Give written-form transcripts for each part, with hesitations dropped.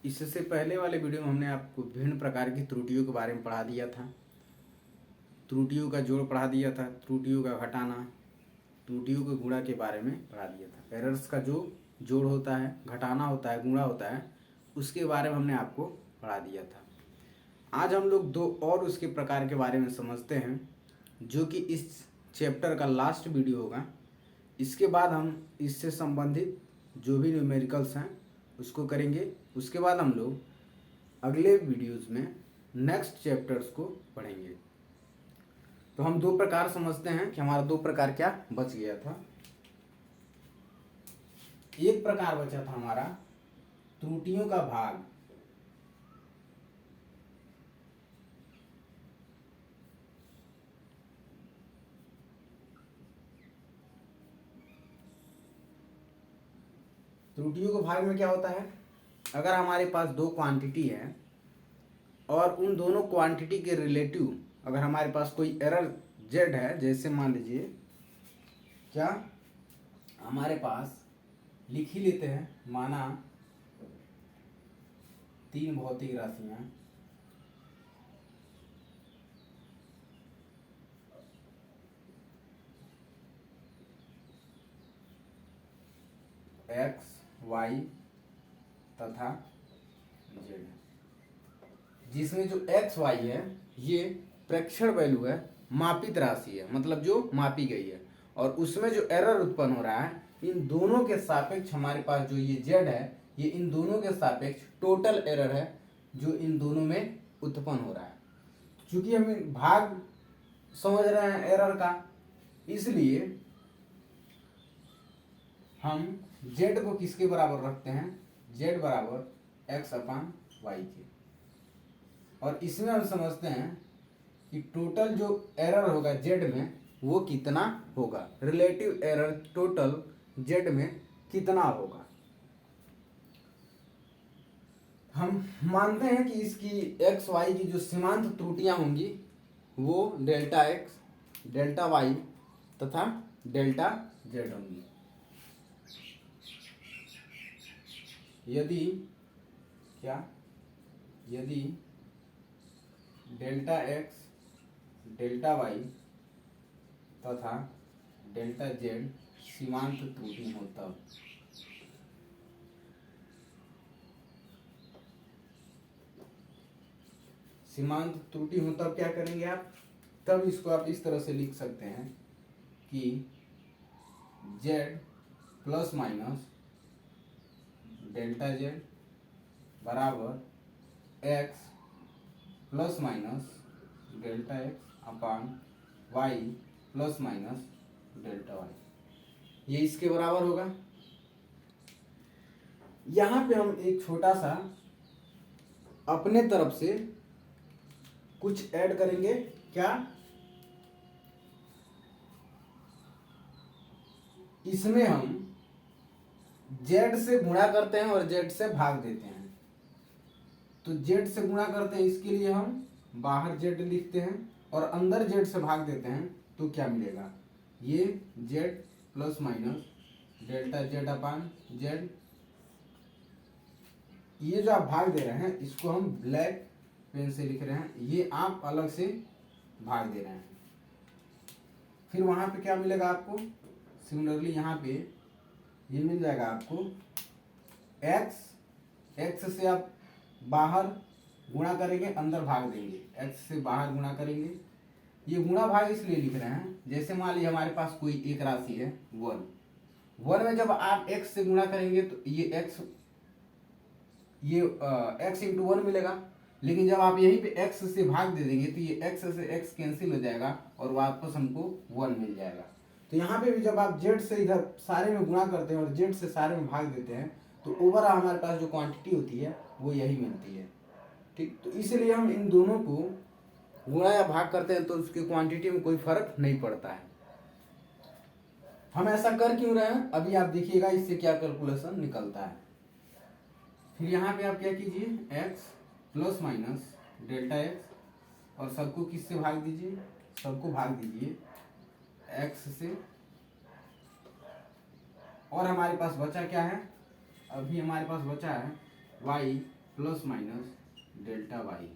इससे पहले वाले वीडियो में हमने आपको विभिन्न प्रकार की त्रुटियों के बारे में पढ़ा दिया था। त्रुटियों का जोड़ पढ़ा दिया था, त्रुटियों का घटाना, त्रुटियों के गुणा के बारे में पढ़ा दिया था। एरर्स का जो जोड़ होता है, घटाना होता है, गुणा होता है, उसके बारे में हमने आपको पढ़ा दिया था। आज हम लोग दो और उसके प्रकार के बारे में समझते हैं, जो कि इस चैप्टर का लास्ट वीडियो होगा। इसके बाद हम इससे संबंधित जो भी न्यूमेरिकल्स हैं उसको करेंगे। उसके बाद हम लोग अगले वीडियोस में नेक्स्ट चैप्टर्स को पढ़ेंगे। तो हम दो प्रकार समझते हैं कि हमारा दो प्रकार क्या बच गया था। एक प्रकार बचा था हमारा त्रुटियों का भाग। त्रुटियों के भाग में क्या होता है, अगर हमारे पास दो क्वांटिटी है और उन दोनों क्वांटिटी के रिलेटिव अगर हमारे पास कोई एरर जेड है, जैसे मान लीजिए क्या हमारे पास लिख ही लेते हैं, माना 3 भौतिक राशियां एक्स वाई तथा जेड, जिसमें जो एक्स वाई है ये प्रेक्षण वैल्यू है, मापित राशि है, मतलब जो मापी गई है, और उसमें जो एरर उत्पन्न हो रहा है इन दोनों के सापेक्ष हमारे पास जो ये जेड है, ये इन दोनों के सापेक्ष टोटल एरर है जो इन दोनों में उत्पन्न हो रहा है। क्योंकि हम भाग समझ रहे हैं एरर का, इसलिए हम जेड को किसके बराबर रखते हैं, जेड बराबर एक्स अपान वाई के। और इसमें हम समझते हैं कि टोटल जो एरर होगा जेड में वो कितना होगा, रिलेटिव एरर टोटल जेड में कितना होगा। हम मानते हैं कि इसकी एक्स वाई की जो सीमांत त्रुटियां होंगी वो डेल्टा एक्स, डेल्टा वाई तथा डेल्टा जेड होंगी। यदि डेल्टा एक्स, डेल्टा वाई तथा डेल्टा जेड सीमांत त्रुटि हो तब सीमांत त्रुटि हो तब क्या करेंगे आप, तब इसको आप इस तरह से लिख सकते हैं कि Z plus minus delta Z बराबर X plus minus delta X upon Y plus minus delta Y, ये इसके बराबर होगा। यहां पे हम एक छोटा सा अपने तरफ से कुछ ऐड करेंगे। क्या, इसमें हम जेड से गुणा करते हैं और जेड से भाग देते हैं। तो जेड से गुणा करते हैं, इसके लिए हम बाहर जेड लिखते हैं और अंदर जेड से भाग देते हैं, तो क्या मिलेगा, ये Z plus minus delta Z upon Z. ये जो आप भाग दे रहे हैं इसको हम ब्लैक पेन से लिख रहे हैं, ये आप अलग से भाग दे रहे हैं। फिर वहां पे क्या मिलेगा आपको, सिमिलरली यहाँ पे ये मिल जाएगा आपको एक्स, एक्स से आप बाहर गुणा करेंगे, अंदर भाग देंगे, एक्स से बाहर गुणा करेंगे। ये गुणा भाग इसलिए लिख रहे हैं, जैसे मान लीजिए हमारे पास कोई एक राशि है 1, 1 में जब आप एक्स से गुणा करेंगे तो ये एक्स इंटू 1 मिलेगा, लेकिन जब आप यहीं पे एक्स से भाग दे देंगे तो ये एक्स से एक्स कैंसिल हो जाएगा और वापस हमको 1 मिल जाएगा। तो यहाँ पे भी जब आप जेड से इधर सारे में गुणा करते हैं और जेड से सारे में भाग देते हैं तो ओवरऑल हमारे पास जो क्वांटिटी होती है वो यही मिलती है। ठीक, तो इसलिए हम इन दोनों को गुणा या भाग करते हैं तो उसकी क्वांटिटी में कोई फर्क नहीं पड़ता है। हम ऐसा कर क्यों रहे हैं, अभी आप देखिएगा इससे क्या कैलकुलेशन निकलता है। फिर यहाँ पे आप क्या कीजिए, x plus minus delta x और सबको किससे भाग दीजिए, सबको भाग दीजिए एक्स से, और हमारे पास बचा क्या है, अभी हमारे पास बचा है y plus minus delta Y.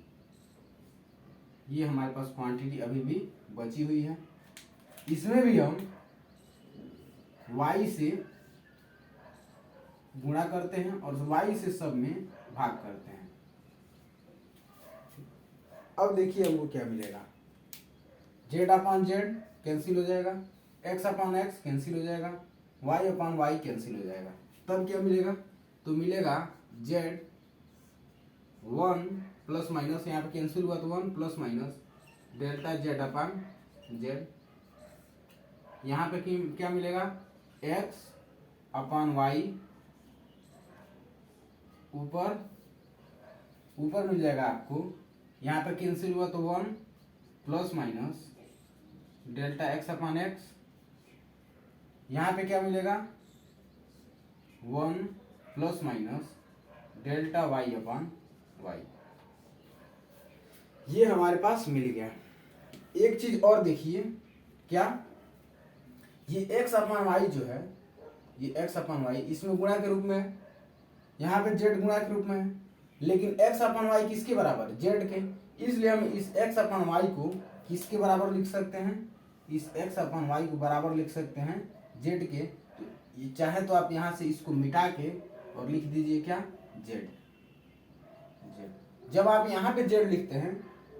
ये हमारे पास क्वांटिटी अभी भी बची हुई है। इसमें भी हम y से गुणा करते हैं और y से सब में भाग करते हैं। अब देखिए हमको क्या मिलेगा, z अपान जेड कैंसिल हो जाएगा, x अपान एक्स कैंसिल हो जाएगा, y अपान वाई कैंसिल हो जाएगा। तब क्या मिलेगा, तो मिलेगा z 1 प्लस माइनस, यहाँ पे कैंसिल हुआ तो 1 plus minus delta z upon Z. यहाँ पे क्या मिलेगा, x अपान वाई, ऊपर मिल जाएगा आपको, यहाँ पे कैंसिल हुआ तो 1 plus minus delta x upon x. यहाँ पे क्या मिलेगा, 1 plus minus delta y upon Y. ये हमारे पास मिल गया। एक चीज और देखिए, क्या ये x अपान वाई जो है, ये x अपान वाई इसमें गुणा के रूप में है, यहाँ पे z गुणा के रूप में है, लेकिन x अपान वाई किसके बराबर, z के। इसलिए हम इस x अपान वाई को किसके बराबर लिख सकते हैं, इस x अपान वाई को बराबर लिख सकते हैं z के। तो ये चाहे तो आप यहाँ से इसको मिटा के और लिख दीजिए क्या, z। जब आप यहाँ पे z लिखते हैं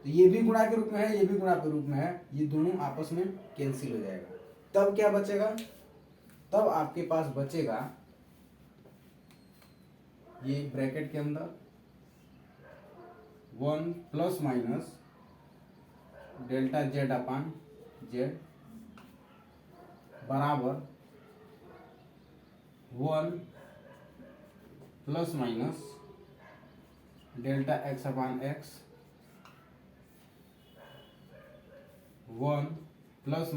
तो ये भी गुणा के रूप में है, ये भी गुणा के रूप में है, ये दोनों आपस में कैंसिल हो जाएगा। तब क्या बचेगा, तब आपके पास बचेगा ये ब्रैकेट के अंदर 1 plus minus delta z upon Z बराबर 1 plus minus delta x upon X, 1 plus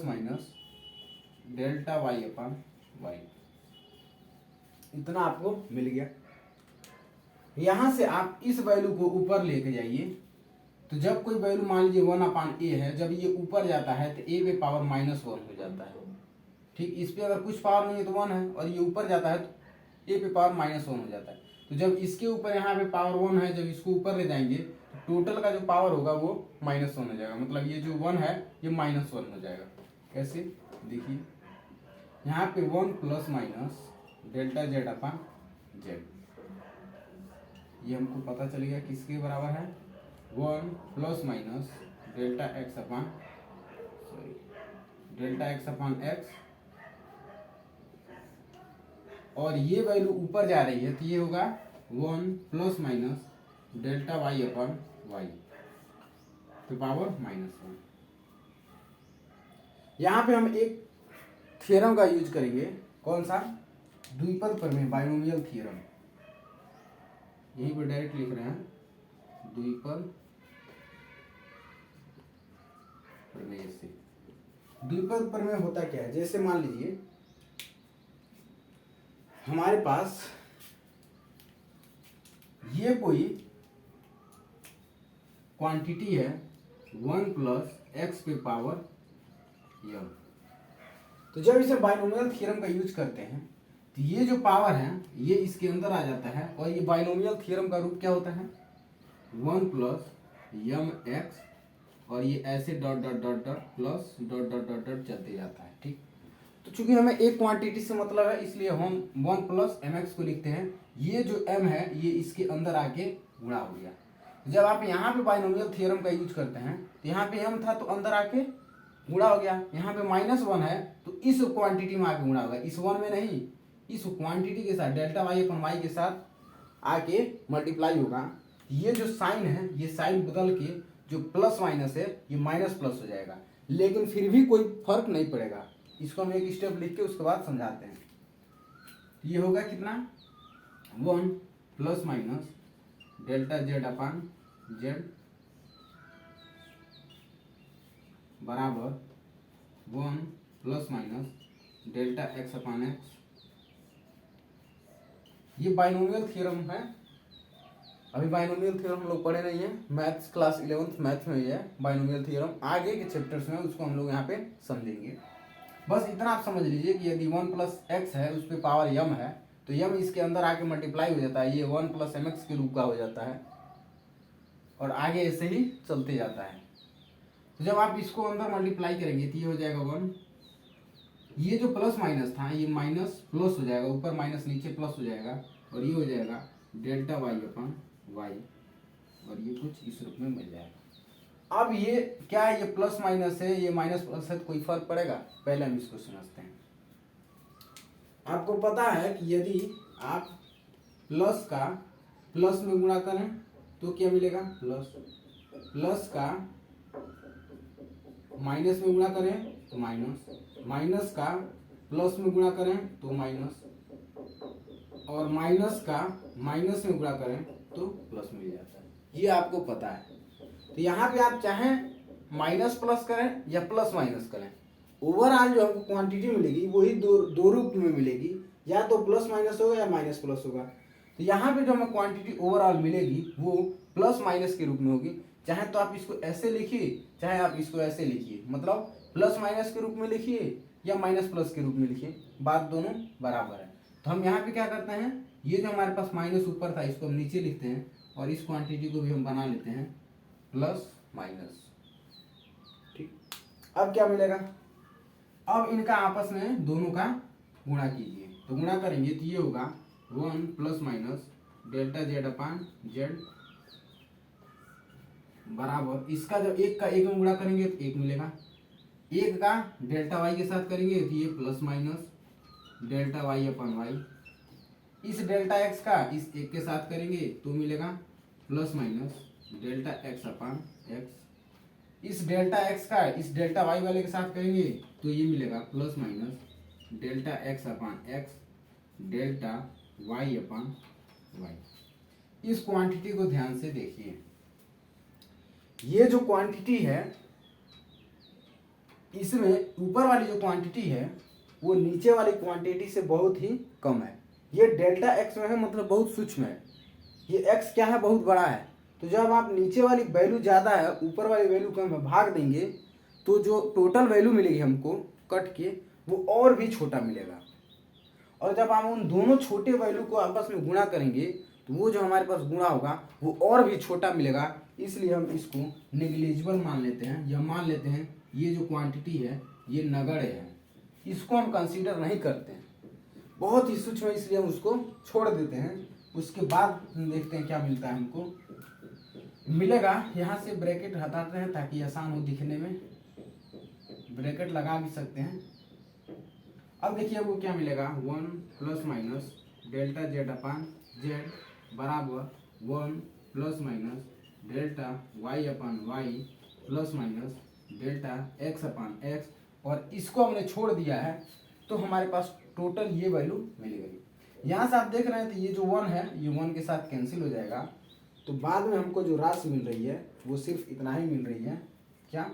minus delta y upon Y. इतना आपको मिल गया। यहां से आप इस वैल्यू को ऊपर लेके जाइए, तो जब कोई वैल्यू मान लीजिए 1 अपान ए है, जब ये ऊपर जाता है तो ए पे पावर -1 हो जाता है। ठीक, इस पे अगर कुछ पावर नहीं है तो 1 है, और ये ऊपर जाता है तो ए पे पावर -1 हो जाता है। तो जब इसके ऊपर यहाँ पे पावर 1 है, जब इसको ऊपर ले जाएंगे तो टोटल का जो पावर होगा वो -1 हो जाएगा। मतलब ये जो 1 है ये -1 हो जाएगा। कैसे, देखिए यहाँ पे 1 plus minus delta z upon Z, ये हमको पता चल गया किसके बराबर है, 1 plus minus delta x upon x. और ये वैल्यू ऊपर जा रही है तो ये होगा 1 plus minus delta y upon Y तो पावर -1। यहाँ पे हम एक थ्योरम का यूज करेंगे, कौन सा, द्विपद प्रमेय, बाइनोमियल थ्योरम। यहीं पर डायरेक्ट लिख रहे हैं द्विपद प्रमेय से। द्विपद प्रमेय होता क्या है, जैसे मान लीजिए हमारे पास ये कोई क्वांटिटी है 1 प्लस एक्स पे पावर m। तो जब इसे बाइनोमियल थ्योरम का यूज करते हैं तो ये जो पावर है ये इसके अंदर आ जाता है, और ये बाइनोमियल थ्योरम का रूप क्या होता है, 1 प्लस m x, और ये ऐसे dot dot dot dot plus dot dot dot dot चलते जाता है। ठीक, तो चूंकि हमें एक क्वांटिटी से मतलब है इसलिए हम 1 प्लस mx को लिखते हैं। ये जो m है ये इसके अंदर आके गुणा हो गया। जब आप यहाँ पे बाइनोमियल थ्योरम का यूज करते हैं तो यहाँ पे m था तो अंदर आके गुणा हो गया, यहाँ पे -1 है तो इस क्वांटिटी में आके गुणा होगा, इस 1 में नहीं, इस क्वांटिटी के साथ डेल्टा y अपन y के साथ आके मल्टीप्लाई होगा। ये जो साइन है ये साइन बदल के जो प्लस माइनस है ये माइनस प्लस हो जाएगा, लेकिन फिर भी कोई फर्क नहीं पड़ेगा। इसको हम एक स्टेप लिख के उसके बाद समझाते हैं। ये होगा कितना, 1 plus minus delta z upon Z बराबर 1 plus minus delta x upon x. ये बाइनोमियल थ्योरम है। अभी बाइनोमियल थ्योरम हम लोग पढ़े नहीं है, मैथ्स क्लास 11th मैथ में ही है बाइनोमियल थ्योरम। आगे के चैप्टर्स में उसको हम लोग यहाँ पे समझेंगे। बस इतना आप समझ लीजिए कि यदि 1 प्लस एक्स है उस पर पावर m है तो यम इसके अंदर आके मल्टीप्लाई हो जाता है, ये 1 + mx के रूप का हो जाता है और आगे ऐसे ही चलते जाता है। तो जब आप इसको अंदर मल्टीप्लाई करेंगे तो ये हो जाएगा 1, ये जो प्लस माइनस था ये माइनस प्लस हो जाएगा, ऊपर माइनस नीचे प्लस हो जाएगा और ये हो जाएगा डेल्टा y/y और ये कुछ इस रूप में मिल जाएगा। अब ये क्या है, ये प्लस माइनस है, ये माइनस प्लस है, तो कोई फर्क पड़ेगा? पहले हम इसको समझते हैं। आपको पता है कि यदि आप प्लस का प्लस में गुणा करें तो क्या मिलेगा? प्लस का माइनस में गुणा करें तो माइनस, माइनस का प्लस में गुणा करें तो माइनस, और माइनस का माइनस में गुणा करें तो प्लस मिल जाता है। ये आपको पता है। तो यहाँ पे आप चाहें माइनस प्लस करें या प्लस माइनस करें, ओवरऑल जो हमको क्वांटिटी मिलेगी वही दो रूप में मिलेगी, या तो प्लस माइनस होगा या माइनस प्लस होगा। तो यहाँ पे जो हमें क्वांटिटी ओवरऑल मिलेगी वो प्लस माइनस के रूप में होगी। चाहे तो आप इसको ऐसे लिखिए, चाहे आप इसको ऐसे लिखिए, मतलब प्लस माइनस के रूप में लिखिए या माइनस प्लस के रूप में लिखिए, बात दोनों बराबर है। तो हम यहाँ पे क्या करते हैं, ये जो हमारे पास माइनस ऊपर था इसको हम नीचे लिखते हैं और इस क्वांटिटी को भी हम बना लेते हैं प्लस माइनस। ठीक, अब क्या मिलेगा? अब इनका आपस में दोनों का गुणा कीजिए, तो गुणा करेंगे तो ये होगा 1 ± डेल्टा z/z बराबर, इसका जब एक का एक में गुणा करेंगे तो एक मिलेगा, एक का डेल्टा y के साथ करेंगे तो ये प्लस माइनस डेल्टा y/y, इस डेल्टा x का इस एक के साथ करेंगे तो मिलेगा प्लस माइनस डेल्टा x/x, इस डेल्टा x का इस डेल्टा y वाले के साथ करेंगे तो ये मिलेगा plus minus delta x/x delta y/y। इस क्वांटिटी को ध्यान से देखिए, ये जो क्वांटिटी है इसमें ऊपर वाली जो क्वांटिटी है वो नीचे वाली क्वांटिटी से बहुत ही कम है। ये डेल्टा x में है, मतलब बहुत सूक्ष्म है, ये x क्या है, बहुत बड़ा है। तो जब आप नीचे वाली वैल्यू ज़्यादा है ऊपर वाली वैल्यू को हम भाग देंगे तो जो टोटल वैल्यू मिलेगी हमको कट के वो और भी छोटा मिलेगा, और जब हम उन दोनों छोटे वैल्यू को आपस में गुणा करेंगे तो वो जो हमारे पास गुणा होगा वो और भी छोटा मिलेगा। इसलिए हम इसको नेग्लिजिबल मान लेते हैं, या मान लेते हैं ये जो क्वांटिटी है ये नगण्य है, इसको हम कंसीडर नहीं करते हैं, बहुत ही सूक्ष्म है, इसलिए हम उसको छोड़ देते हैं। उसके बाद देखते हैं क्या मिलता है हमको। मिलेगा, यहाँ से ब्रैकेट हटाते हैं ताकि आसान हो दिखने में, ब्रैकेट लगा भी सकते हैं। अब देखिए वो क्या मिलेगा, 1 ± डेल्टा z/z बराबर 1 ± delta y/y plus minus delta x/x, और इसको हमने छोड़ दिया है तो हमारे पास टोटल ये वैल्यू मिल गई। यहाँ से आप देख रहे हैं तो ये जो 1 है ये 1 के साथ कैंसिल हो जाएगा, तो बाद में हमको जो राशि मिल रही है वो सिर्फ इतना ही मिल रही है। क्या,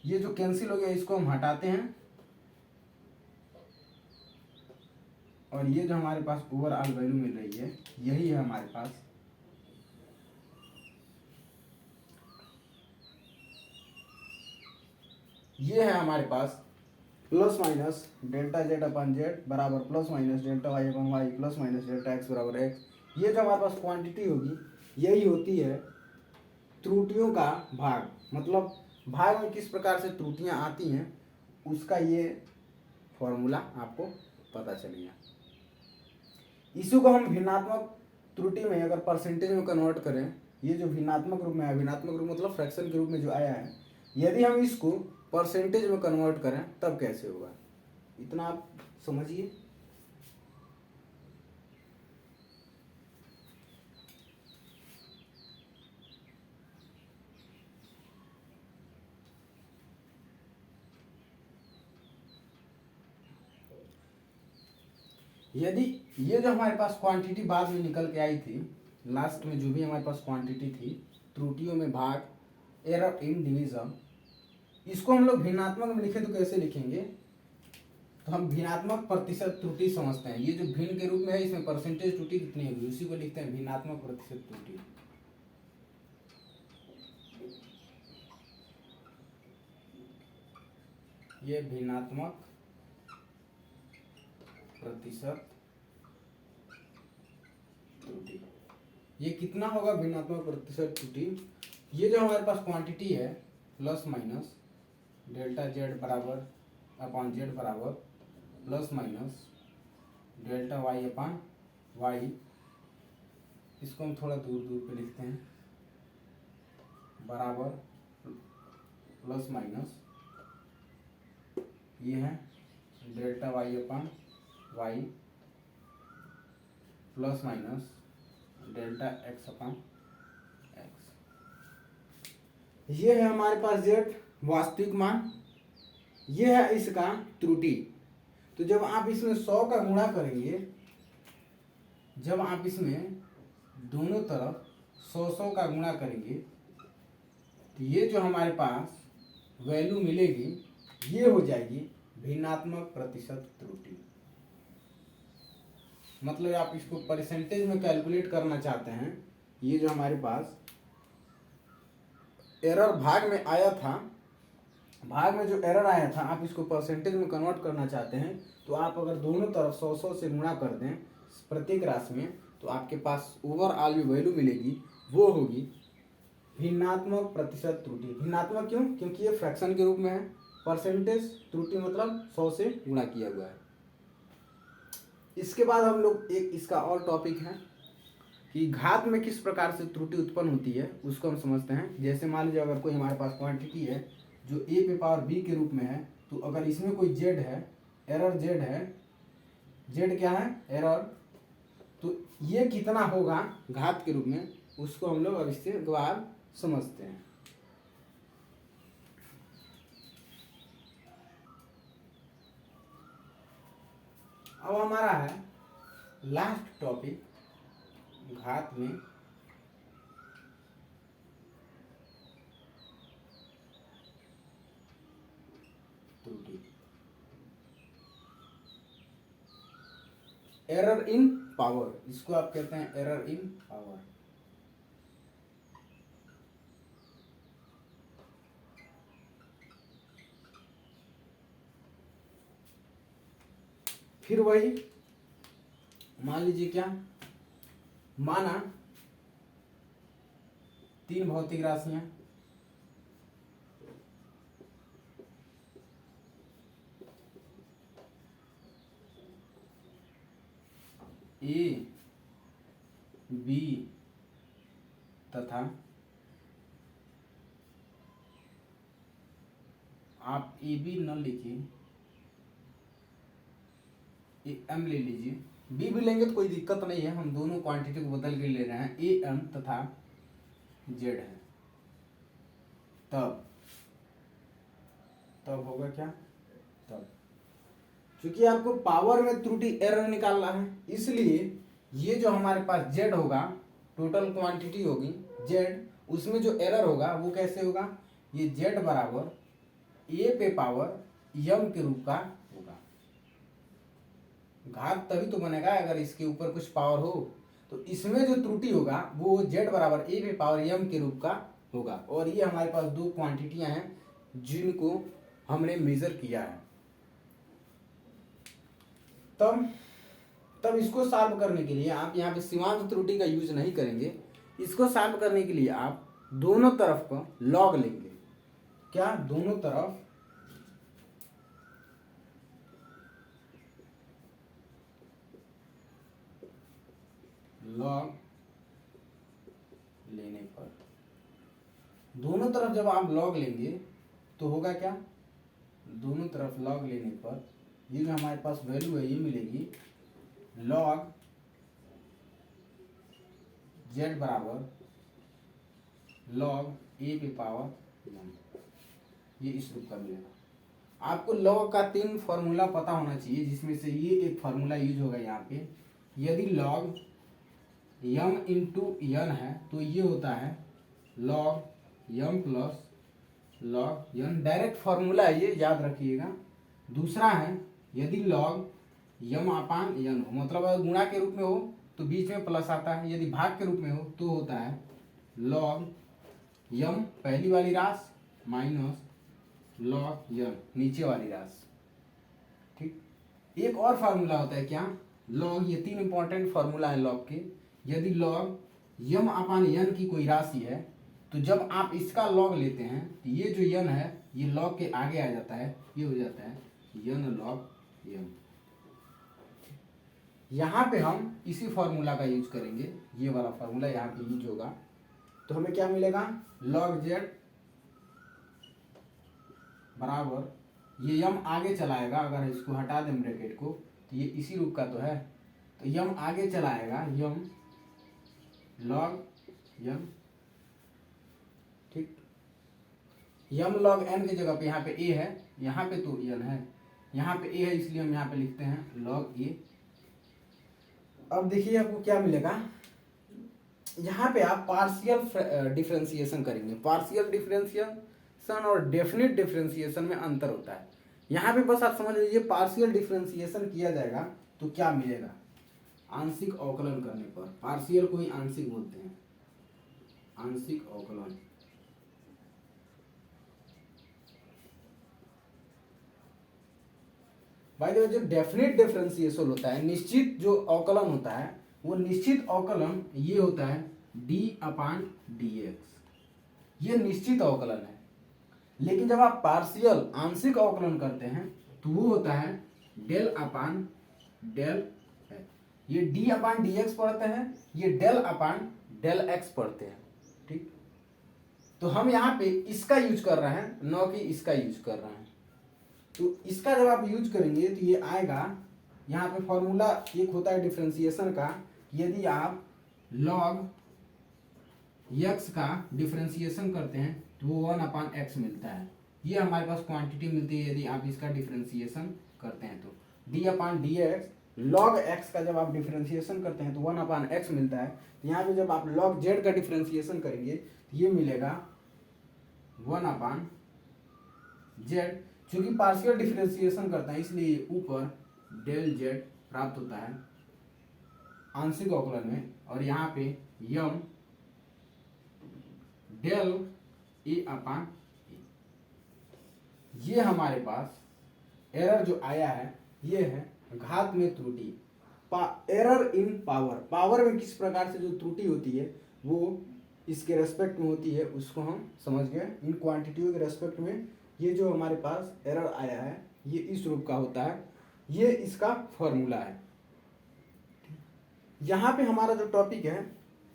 ये जो कैंसिल हो गया इसको हम हटाते हैं और ये जो हमारे पास ओवरऑल वैल्यू मिल रही है यही है हमारे पास। ये है हमारे पास प्लस माइनस डेल्टा z/z बराबर plus minus delta y/y plus minus delta x बराबर x। ये जो हमारे पास क्वांटिटी होगी यही होती है त्रुटियों का भाग, मतलब भाग में किस प्रकार से त्रुटियां आती हैं उसका ये फॉर्मूला आपको पता चल गया। इसी को हम भिन्नात्मक त्रुटि में अगर परसेंटेज में कन्वर्ट करें, ये जो भिन्नात्मक रूप में है, भिन्नात्मक रूप मतलब फ्रैक्शन के रूप में जो आया है, यदि हम इसको परसेंटेज में कन्वर्ट करें तब कैसे होगा, इतना आप समझिए। यदि ये जो हमारे पास क्वांटिटी बाद में निकल के आई थी, लास्ट में जो भी हमारे पास क्वांटिटी थी त्रुटियों में भाग, एरर इन डिवीजन, इसको हम लोग भिन्नात्मक में लिखे तो कैसे लिखेंगे, तो हम भिन्नात्मक प्रतिशत त्रुटि समझते हैं। ये जो भिन्न के रूप में है इसमें परसेंटेज त्रुटि कितनी होगी उसी को लिखते हैं भिन्नात्मक प्रतिशत त्रुटि। ये भिन्नात्मक प्रतिशत त्रुटि। ये कितना होगा भिन्नात्मक प्रतिशत त्रुटि? ये जो हमारे पास क्वांटिटी है प्लस माइनस डेल्टा जेड बराबर अपॉन जेड बराबर plus minus delta Y upon Y, इसको हम थोड़ा दूर दूर पे लिखते हैं, बराबर प्लस माइनस ये है delta Y upon Y plus minus delta X upon X. ये है हमारे पास जेड वास्तविक मान, ये है इसका त्रुटि। तो जब आप इसमें 100 का गुणा करेंगे, जब आप इसमें दोनों तरफ 100 का गुणा करेंगे, तो ये जो हमारे पास वैल्यू मिलेगी ये हो जाएगी भिन्नात्मक प्रतिशत त्रुटि। मतलब आप इसको परसेंटेज में कैलकुलेट करना चाहते हैं, ये जो हमारे पास एरर भाग में आया था, भाग में जो एरर आया था, आप इसको परसेंटेज में कन्वर्ट करना चाहते हैं, तो आप अगर दोनों तरफ 100 से गुणा कर दें प्रत्येक राशि में, तो आपके पास ओवरऑल जो वैल्यू मिलेगी वो होगी भिन्नात्मक प्रतिशत त्रुटि। भिन्नात्मक क्यों? क्योंकि ये फ्रैक्शन के रूप में है। परसेंटेज त्रुटि मतलब 100 से गुणा किया हुआ है। इसके बाद हम लोग एक इसका और टॉपिक है कि घात में किस प्रकार से त्रुटि उत्पन्न होती है, उसको हम समझते हैं। जैसे मान लीजिए अगर कोई हमारे पास क्वांटिटी है जो a पे पावर b के रूप में है, तो अगर इसमें कोई z है, एरर z है, z क्या है? एरर। तो ये कितना होगा घात के रूप में, उसको हम लोग अब इससे दोबारा समझते हैं। अब हमारा है लास्ट टॉपिक घात में त्रुटि। एरर इन पावर, इसको आप कहते हैं एरर इन पावर। फिर वही मान लीजिए क्या, माना 3 भौतिक राशियां ए बी तथा आप ए बी न लिखिए, एम ले लीजिए, बी भी लेंगे तो कोई दिक्कत नहीं है, हम दोनों क्वांटिटी को बदल के ले रहे हैं। ए एम तथा जेड है, तब होगा क्या? तब क्योंकि आपको पावर में त्रुटि एरर निकालना है, इसलिए ये जो हमारे पास जेड होगा, टोटल क्वांटिटी होगी जेड, उसमें जो एरर होगा वो कैसे होगा? ये जेड बराबर ए पे पावर यम के रूप का होगा। घात तभी तो बनेगा अगर इसके ऊपर कुछ पावर हो। तो इसमें जो त्रुटि होगा वो जेड बराबर ए पे पावर यम के रूप का होगा। और ये हमारे पास दो क्वांटिटियां हैं जिनको हमने मेजर किया है। तब इसको सॉल्व करने के लिए आप यहाँ पे सीमांत त्रुटि का यूज नहीं करेंगे। इसको सॉल्व करने के लिए आप दोनों तरफ को लॉग लेंगे। क्या? दोनों तरफ लॉग लेने पर, दोनों तरफ जब आप लॉग लेंगे तो होगा क्या? दोनों तरफ लॉग लेने पर ये जो हमारे पास वैल्यू है ये मिलेगी लॉग जेड बराबर लॉग ए पे पावर एम, ये इस रूप का मिलेगा। आपको लॉग का 3 फॉर्मूला पता होना चाहिए, जिसमें से ये एक फॉर्मूला यूज होगा यहाँ पे। यदि लॉग यम इंटू यन है तो ये होता है लॉग यम प्लस लॉग यन, डायरेक्ट फॉर्मूला है ये, याद रखिएगा। दूसरा है यदि लॉग यम अपान यन हो, मतलब अगर गुणा के रूप में हो तो बीच में प्लस आता है, यदि भाग के रूप में हो तो होता है लॉग यम पहली वाली राशि माइनस लॉग यन नीचे वाली राशि। ठीक, एक और फार्मूला होता है क्या? लॉग, ये 3 इंपॉर्टेंट फार्मूला है लॉग के। यदि लॉग यम अपान यन की कोई राशि है तो जब आप इसका लॉग लेते हैं तो ये जो यन है ये लॉग के आगे आ जाता है, ये हो जाता है यन लॉग यम। यहाँ पे हम इसी फॉर्मूला का यूज करेंगे, ये वाला फॉर्मूला यहाँ पे यूज होगा। तो हमें क्या मिलेगा, लॉग जेड बराबर ये यम आगे चलाएगा, अगर इसको हटा दें ब्रैकेट को तो ये इसी रूप का तो है, तो यम आगे चलाएगा यम लॉग यम, ठीक। यम लॉग एन की जगह पे यहाँ पे ए है, यहाँ पे तो एन है, यहाँ पे ए है इसलिए हम यहाँ पे लिखते हैं लॉग ए। अब देखिए आपको क्या मिलेगा, यहाँ पे आप पार्शियल डिफरेंशिएशन करेंगे। पार्शियल डिफरेंशिएशन और डेफिनेट डिफरेंशिएशन में अंतर होता है। यहाँ पे बस आप समझ लीजिए पार्शियल डिफरेंशिएशन किया जाएगा तो क्या मिलेगा, आंशिक अवकलन करने पर, पार्शियल को ही आंशिक बोलते हैं, आंशिक अवकलन। भाई देखो जो डेफिनेट डिफरेंशिएशन होता है, निश्चित जो अवकलन होता है वो निश्चित अवकलन ये होता है d अपान dx, ये निश्चित अवकलन है। लेकिन जब आप पार्शियल आंशिक अवकलन करते हैं तो वो होता है डेल अपान डेल, ये d अपान dx पढ़ते हैं, ये डेल अपान डेल x पढ़ते हैं, ठीक। तो हम यहाँ पे इसका यूज कर रहे हैं, न कि इसका यूज कर रहे हैं। तो इसका जब आप यूज करेंगे तो ये आएगा, यहाँ पे फॉर्मूला एक होता है डिफरेंशिएशन का, यदि आप लॉग यक्स का डिफरेंशिएशन करते हैं तो वो 1 अपान एक्स मिलता है। ये हमारे पास क्वांटिटी मिलती है यदि आप इसका डिफरेंशिएशन करते हैं तो d अपान डी एक्स, लॉग एक्स का जब आप डिफरेंशिएशन करते हैं तो 1 अपान एक्स मिलता है। तो यहाँ पे जब आप लॉग जेड का डिफरेंशिएशन करेंगे तो ये मिलेगा 1 अपान जेड। चूंकि पार्शियल डिफरेंशिएशन करता है इसलिए ऊपर डेल जेड प्राप्त होता है आंशिक अवकलन में, और यहाँ पे यम डेल ए अपान ए। ये हमारे पास एरर जो आया है ये है घात में त्रुटि, एरर इन पावर। पावर में किस प्रकार से जो त्रुटि होती है वो इसके रेस्पेक्ट में होती है, उसको हम समझ गए। इन क्वांटिटियों के रेस्पेक्ट में ये जो हमारे पास एरर आया है ये इस रूप का होता है, ये इसका फॉर्मूला है। यहाँ पे हमारा जो टॉपिक है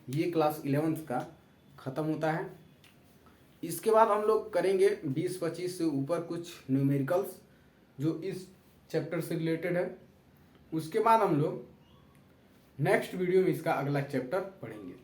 ये क्लास 11th का ख़त्म होता है। इसके बाद हम लोग करेंगे 20-25 से ऊपर कुछ न्यूमेरिकल्स जो इस चैप्टर से रिलेटेड है। उसके बाद हम लोग नेक्स्ट वीडियो में इसका अगला चैप्टर पढ़ेंगे।